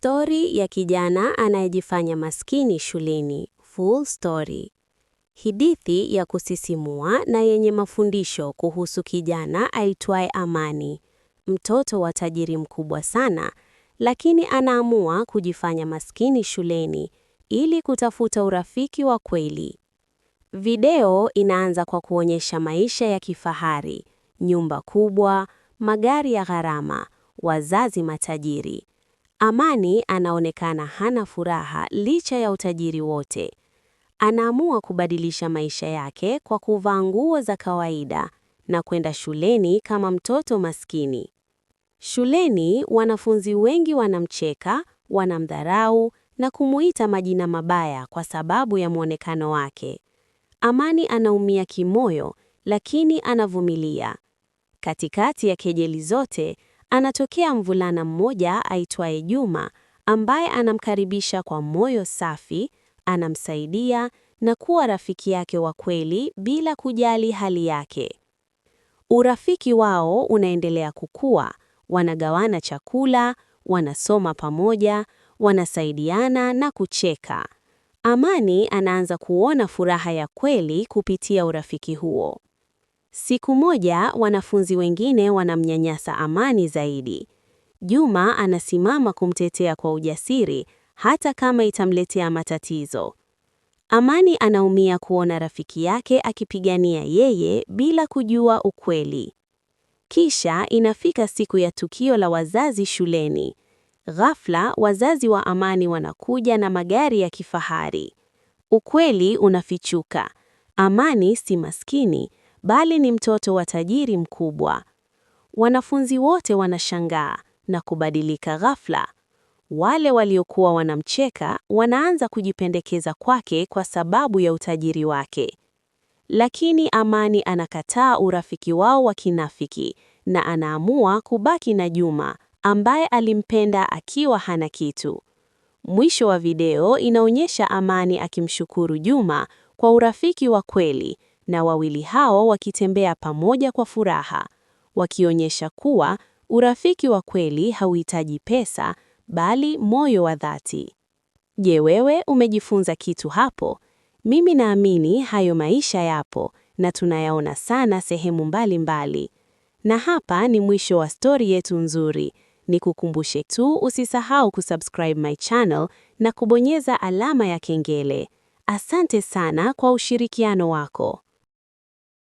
Stori ya kijana anayejifanya maskini shuleni. Full story. Hadithi ya kusisimua na yenye mafundisho kuhusu kijana aitwaye Amani, mtoto wa tajiri mkubwa sana, lakini anaamua kujifanya maskini shuleni ili kutafuta urafiki wa kweli. Video inaanza kwa kuonyesha maisha ya kifahari, nyumba kubwa, magari ya gharama, wazazi matajiri. Amani anaonekana hana furaha licha ya utajiri wote. Anaamua kubadilisha maisha yake kwa kuvaa nguo za kawaida na kwenda shuleni kama mtoto maskini. Shuleni wanafunzi wengi wanamcheka, wanamdharau na kumuita majina mabaya kwa sababu ya muonekano wake. Amani anaumia kimoyo, lakini anavumilia. Katikati ya kejeli zote, anatokea mvulana mmoja aitwaye Juma, ambaye anamkaribisha kwa moyo safi, anamsaidia na kuwa rafiki yake wa kweli bila kujali hali yake. Urafiki wao unaendelea kukua, wanagawana chakula, wanasoma pamoja, wanasaidiana na kucheka. Amani anaanza kuona furaha ya kweli kupitia urafiki huo. Siku moja, wanafunzi wengine wanamnyanyasa Amani zaidi. Juma anasimama kumtetea kwa ujasiri, hata kama itamletea matatizo. Amani anaumia kuona rafiki yake akipigania yeye bila kujua ukweli. Kisha inafika siku ya tukio la wazazi shuleni. Ghafla, wazazi wa Amani wanakuja na magari ya kifahari. Ukweli unafichuka. Amani si maskini, bali ni mtoto wa tajiri mkubwa. Wanafunzi wote wanashangaa na kubadilika ghafla. Wale waliokuwa wanamcheka wanaanza kujipendekeza kwake kwa sababu ya utajiri wake. Lakini Amani anakataa urafiki wao wa kinafiki na anaamua kubaki na Juma, ambaye alimpenda akiwa hana kitu. Mwisho wa video inaonyesha Amani akimshukuru Juma kwa urafiki wa kweli, na wawili hao wakitembea pamoja kwa furaha, wakionyesha kuwa urafiki wa kweli hauhitaji pesa, bali moyo wa dhati. Je, wewe umejifunza kitu hapo? Mimi naamini hayo maisha yapo na tunayaona sana sehemu mbalimbali. Na hapa ni mwisho wa stori yetu nzuri. Nikukumbushe tu usisahau kusubscribe my channel na kubonyeza alama ya kengele. Asante sana kwa ushirikiano wako.